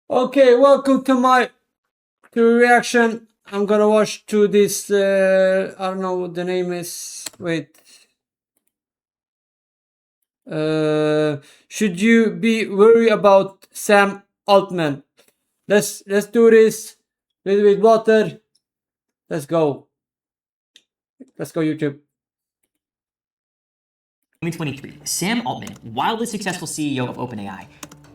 Okay, welcome to my reaction. I'm gonna watch to this. I don't know what the name is. Wait. Should you be worried about Sam Altman? Let's do this. Little bit water. Let's go. Let's go, YouTube. 2023, Sam Altman, wildly successful CEO of OpenAI,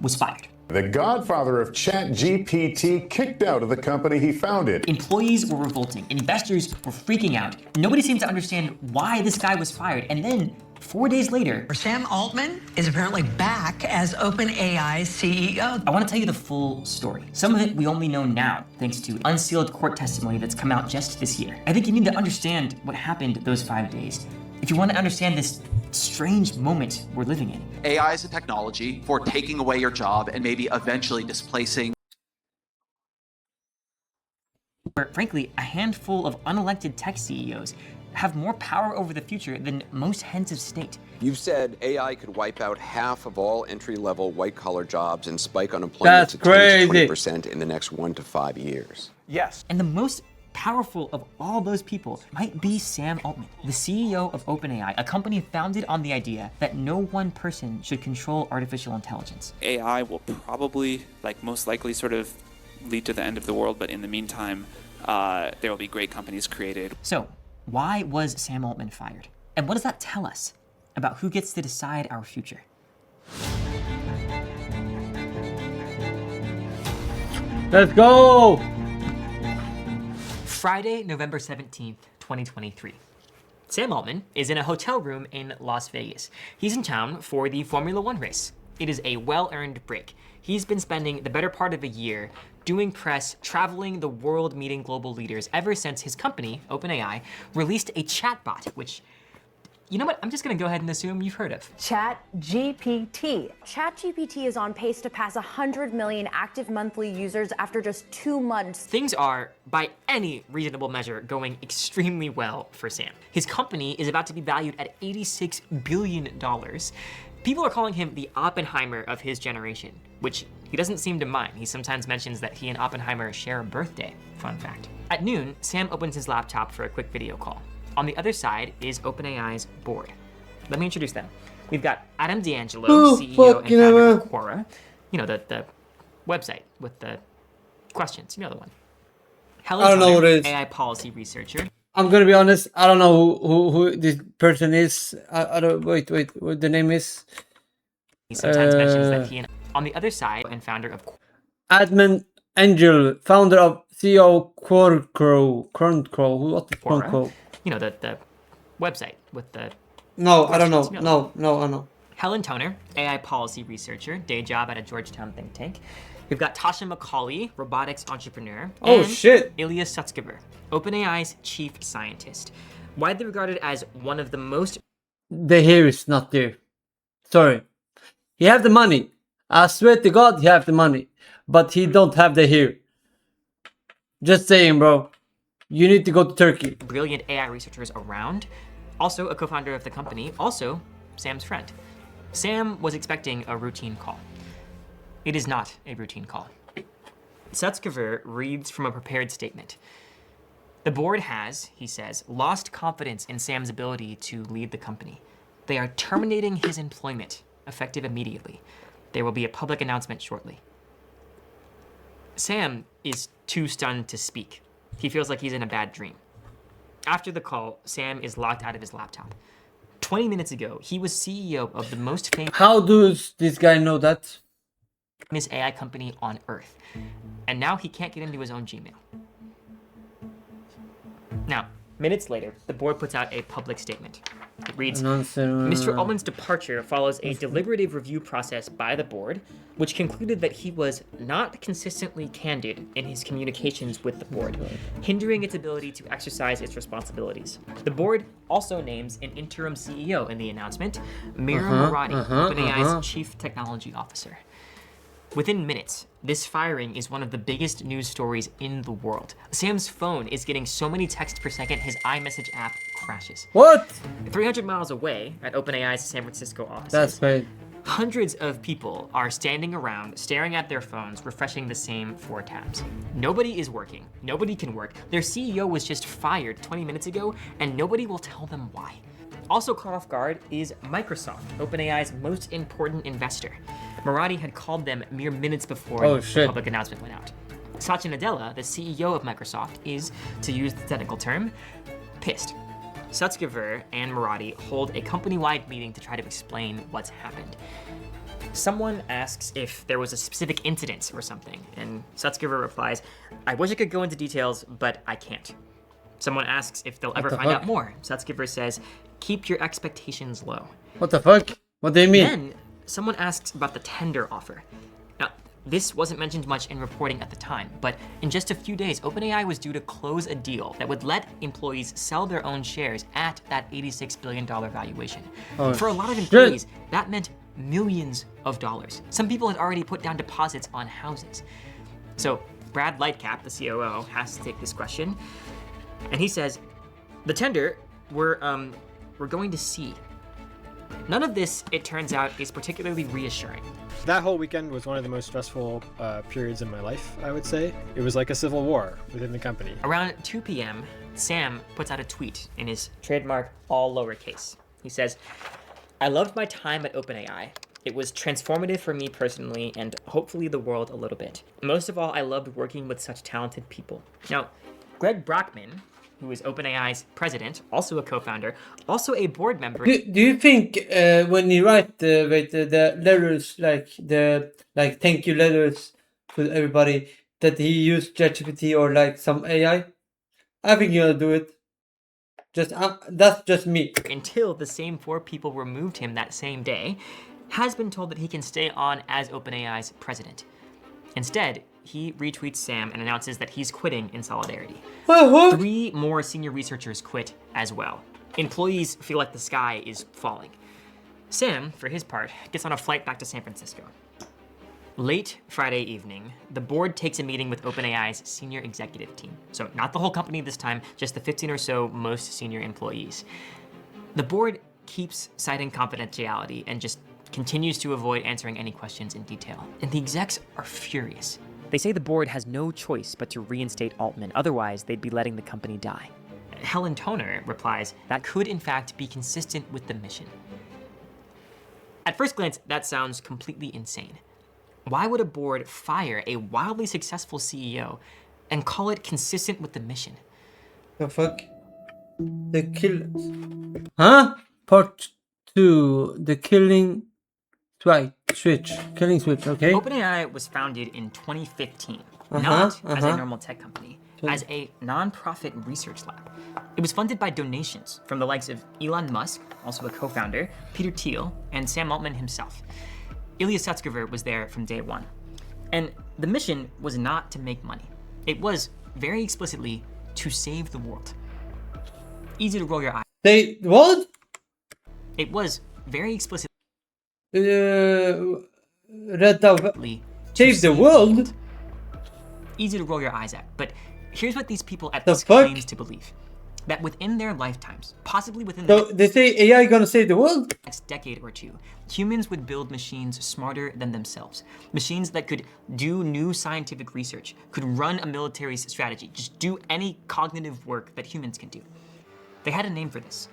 was fired. The godfather of ChatGPT kicked out of the company he founded. Employees were revolting. Investors were freaking out. Nobody seemed to understand why this guy was fired. And then, 4 days later, Sam Altman is apparently back as OpenAI's CEO. I want to tell you the full story. Some of it we only know now, thanks to unsealed court testimony that's come out just this year. I think you need to understand what happened those 5 days if you want to understand this strange moment we're living in. AI is a technology for taking away your job and maybe eventually displacing. Where, frankly, a handful of unelected tech CEOs have more power over the future than most heads of state. You've said AI could wipe out half of all entry-level white-collar jobs and spike unemployment to 10 to 20% in the next 1 to 5 years. Yes. And the most powerful of all those people might be Sam Altman, the CEO of OpenAI, a company founded on the idea that no one person should control artificial intelligence. AI will probably, most likely, sort of lead to the end of the world, but in the meantime, there will be great companies created. So, why was Sam Altman fired? And what does that tell us about who gets to decide our future? Let's go! Friday, November 17th, 2023. Sam Altman is in a hotel room in Las Vegas. He's in town for the Formula One race. It is a well-earned break. He's been spending the better part of a year doing press, traveling the world, meeting global leaders ever since his company, OpenAI, released a chatbot, which, you know what, I'm just gonna go ahead and assume you've heard of. ChatGPT. ChatGPT is on pace to pass 100 million active monthly users after just 2 months. Things are, by any reasonable measure, going extremely well for Sam. His company is about to be valued at $86 billion. People are calling him the Oppenheimer of his generation, which he doesn't seem to mind. He sometimes mentions that he and Oppenheimer share a birthday, fun fact. At noon, Sam opens his laptop for a quick video call. On the other side is OpenAI's board. Let me introduce them. We've got Adam D'Angelo, CEO and founder of Quora. You know, the website with the questions, you know the one. Helen I don't know Toner, what it is. AI policy researcher. I'm gonna be honest. I don't know who this person is. I don't. Wait. What the name is? He sometimes mentions that he and on the other side and founder of Admin Angel, founder of CEO Quora. What is Quora? You know, the website with the No, I don't know. No, I know. Helen Toner, AI policy researcher, day job at a Georgetown think tank. We've got Tasha McCauley, robotics entrepreneur. Oh, and shit. Ilya Sutskever, OpenAI's chief scientist. Widely regarded as one of the most... The hair is not there. Sorry. He have the money. I swear to God he have the money. But he don't have the hair. Just saying, bro. You need to go to Turkey. Brilliant AI researchers around. Also a co-founder of the company. Also Sam's friend. Sam was expecting a routine call. It is not a routine call. Sutskever reads from a prepared statement. The board has, he says, lost confidence in Sam's ability to lead the company. They are terminating his employment, effective immediately. There will be a public announcement shortly. Sam is too stunned to speak. He feels like he's in a bad dream. After the call, Sam is locked out of his laptop. 20 minutes ago, he was CEO of the most famous... How does this guy know that? AI company on Earth. And now he can't get into his own Gmail. Now, minutes later, the board puts out a public statement. It reads, Mr. Altman's departure follows a deliberative review process by the board, which concluded that he was not consistently candid in his communications with the board, hindering its ability to exercise its responsibilities. The board also names an interim CEO in the announcement, Mira Murati, OpenAI's chief technology officer. Within minutes, this firing is one of the biggest news stories in the world. Sam's phone is getting so many texts per second, his iMessage app crashes. What? 300 miles away at OpenAI's San Francisco offices. That's right. Hundreds of people are standing around, staring at their phones, refreshing the same 4 tabs. Nobody is working. Nobody can work. Their CEO was just fired 20 minutes ago, and nobody will tell them why. Also caught off guard is Microsoft, OpenAI's most important investor. Murati had called them mere minutes before the public announcement went out. Satya Nadella, the CEO of Microsoft, is, to use the technical term, pissed. Sutskever and Murati hold a company-wide meeting to try to explain what's happened. Someone asks if there was a specific incident or something, and Sutskever replies, "I wish I could go into details, but I can't." Someone asks if they'll ever find out more. Sutskever says, "Keep your expectations low." What the fuck? What do you mean? Then someone asks about the tender offer. Now, this wasn't mentioned much in reporting at the time, but in just a few days, OpenAI was due to close a deal that would let employees sell their own shares at that $86 billion valuation. For a lot of employees, that meant millions of dollars. Some people had already put down deposits on houses. So Brad Lightcap, the COO, has to take this question, and he says, "The tender, we're going to see." None of this, it turns out, is particularly reassuring. That whole weekend was one of the most stressful periods in my life, I would say. It was like a civil war within the company. Around 2 p.m., Sam puts out a tweet in his trademark all lowercase. He says, "I loved my time at OpenAI. It was transformative for me personally and hopefully the world a little bit. Most of all, I loved working with such talented people." Now, Greg Brockman, who is OpenAI's president, also a co-founder, also a board member. Do you think when you write the letters, like thank you letters to everybody, that he used ChatGPT or like some AI? I think he'll do it. That's just me. Until the same 4 people removed him that same day, has been told that he can stay on as OpenAI's president. Instead, he retweets Sam and announces that he's quitting in solidarity. 3 more senior researchers quit as well. Employees feel like the sky is falling. Sam, for his part, gets on a flight back to San Francisco. Late Friday evening, the board takes a meeting with OpenAI's senior executive team. So not the whole company this time, just the 15 or so most senior employees. The board keeps citing confidentiality and just continues to avoid answering any questions in detail. And the execs are furious. They say the board has no choice but to reinstate Altman, otherwise they'd be letting the company die. Helen Toner replies that could in fact be consistent with the mission. At first glance, that sounds completely insane. Why would a board fire a wildly successful CEO and call it consistent with the mission? The fuck? The kill... Huh? Part 2. The killing... Switch. Killing switch, okay. OpenAI was founded in 2015, not as a normal tech company, as a non-profit research lab. It was funded by donations from the likes of Elon Musk, also a co-founder, Peter Thiel, and Sam Altman himself. Ilya Sutskever was there from day one. And the mission was not to make money. It was, very explicitly, to save the world. Easy to roll your eyes. They... what? It was, very explicitly... Red Dove... Save the world? Easy to roll your eyes at, but here's what these people at this claims to believe. That within their lifetimes, possibly within they say AI gonna save the world? Next decade or two, humans would build machines smarter than themselves. Machines that could do new scientific research, could run a military strategy, just do any cognitive work that humans can do. They had a name for this.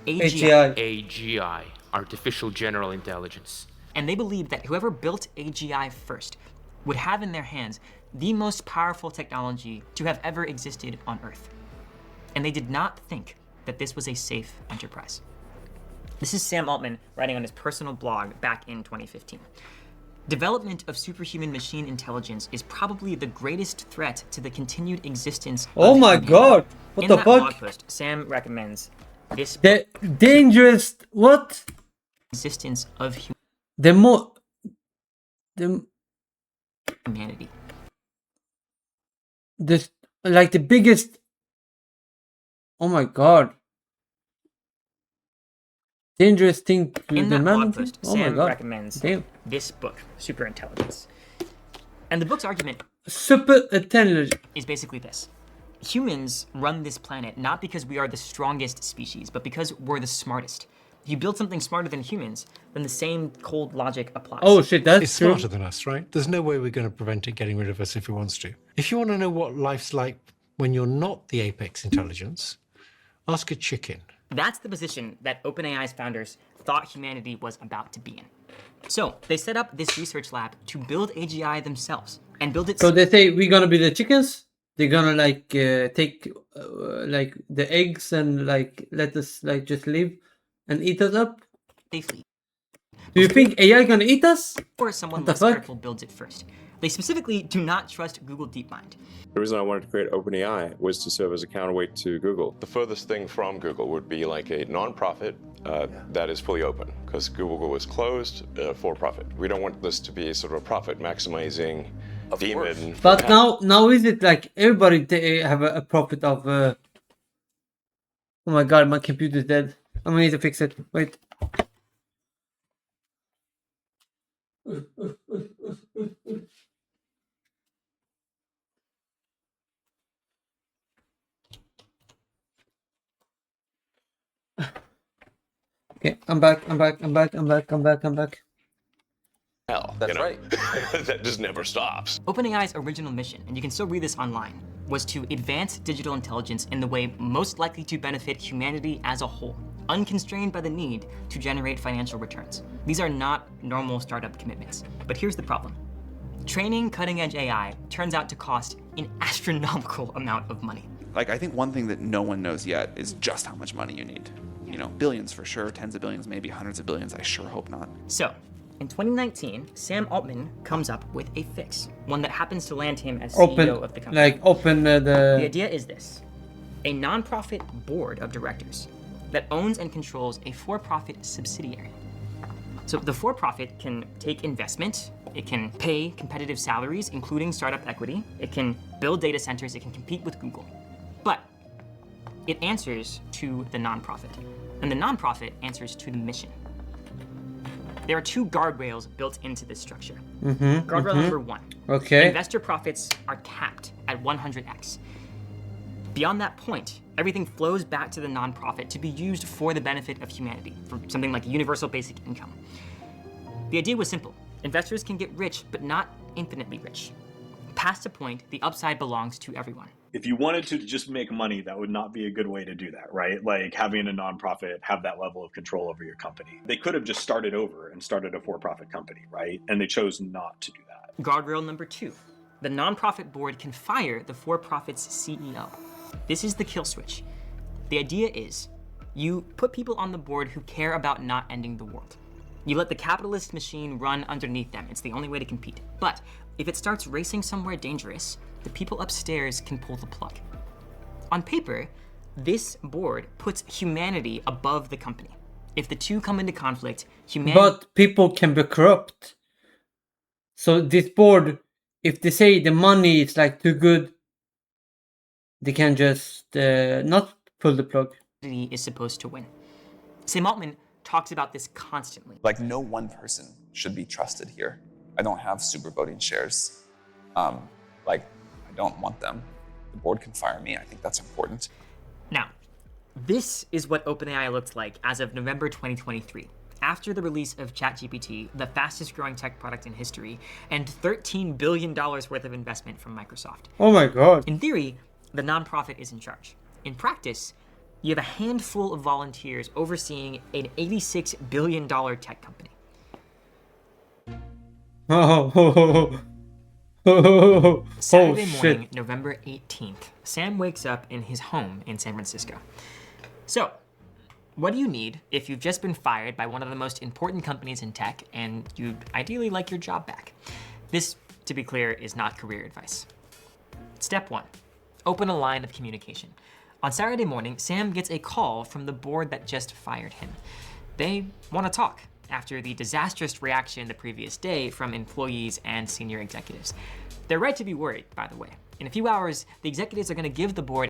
AGI. AGI, Artificial General Intelligence. And they believed that whoever built AGI first would have in their hands the most powerful technology to have ever existed on Earth. And they did not think that this was a safe enterprise. This is Sam Altman writing on his personal blog back in 2015. Development of superhuman machine intelligence is probably the greatest threat to the continued existence of humanity. God! What the fuck? In that blog post, Sam recommends this the dangerous what? Existence of humanity. This like the biggest. Oh my god! Dangerous thing to in the that man. blog post, Oh Sam my god! recommends this book, Superintelligence. And the book's argument Superintelligence is basically this. Humans run this planet not because we are the strongest species, but because we're the smartest. You build something smarter than humans, then the same cold logic applies. Oh shit, that's It's true. smarter than us, right? There's no way we're going to prevent it getting rid of us if it wants to. If you want to know what life's like when you're not the apex intelligence, ask a chicken. That's the position that OpenAI's founders thought humanity was about to be in. So they set up this research lab to build AGI themselves and build it. So they say we're gonna be the chickens. They're gonna like take like the eggs and like let us like just live and eat us up. Safely. Do you think AI gonna eat us? Or someone What the less fuck? careful builds it first. They specifically do not trust Google DeepMind. The reason I wanted to create OpenAI was to serve as a counterweight to Google. The furthest thing from Google would be like a non-profit that is fully open, because Google was closed for profit. We don't want this to be sort of a profit maximizing demon. But now is it like everybody they have a profit of? Oh my god, my computer's dead. I'm gonna need to fix it. Wait. Okay, I'm back. Hell, that's right. That just never stops. OpenAI's original mission, and you can still read this online, was to advance digital intelligence in the way most likely to benefit humanity as a whole, unconstrained by the need to generate financial returns. These are not normal startup commitments. But here's the problem. Training cutting-edge AI turns out to cost an astronomical amount of money. Like, I think one thing that no one knows yet is just how much money you need. You know, billions for sure, tens of billions, maybe hundreds of billions. I sure hope not. So, in 2019, Sam Altman comes up with a fix, one that happens to land him as Open, CEO of the company. like open the. The idea is this: a nonprofit board of directors that owns and controls a for-profit subsidiary. So the for-profit can take investment, it can pay competitive salaries, including startup equity, it can build data centers, it can compete with Google. But it answers to the nonprofit, and the nonprofit answers to the mission. There are two guardrails built into this structure. Guardrail number one. Okay. Investor profits are capped at 100x. Beyond that point, everything flows back to the nonprofit to be used for the benefit of humanity, for something like universal basic income. The idea was simple. Investors can get rich, but not infinitely rich. Past a point, the upside belongs to everyone. If you wanted to just make money, that would not be a good way to do that, right? Like having a nonprofit have that level of control over your company. They could have just started over and started a for-profit company, right? And they chose not to do that. Guardrail number two. The nonprofit board can fire the for-profit's CEO. This is the kill switch. The idea is you put people on the board who care about not ending the world. You let the capitalist machine run underneath them. It's the only way to compete. But if it starts racing somewhere dangerous, the people upstairs can pull the plug. On paper, this board puts humanity above the company. If the two come into conflict, humanity... But people can be corrupt. So this board, if they say the money is like too good, they can just not pull the plug. ...is supposed to win. Sam Altman talks about this constantly. Like, no one person should be trusted here. I don't have super voting shares. I don't want them. The board can fire me. I think that's important. Now, this is what OpenAI looked like as of November 2023, after the release of ChatGPT, the fastest growing tech product in history, and $13 billion worth of investment from Microsoft. Oh my god. In theory, the nonprofit is in charge. In practice, you have a handful of volunteers overseeing an $86 billion tech company. Saturday morning, November 18th, Sam wakes up in his home in San Francisco. So, what do you need if you've just been fired by one of the most important companies in tech and you'd ideally like your job back? This, to be clear, is not career advice. Step one, open a line of communication. On Saturday morning, Sam gets a call from the board that just fired him. They want to talk after the disastrous reaction the previous day from employees and senior executives. They're right to be worried, by the way. In a few hours, the executives are going to give the board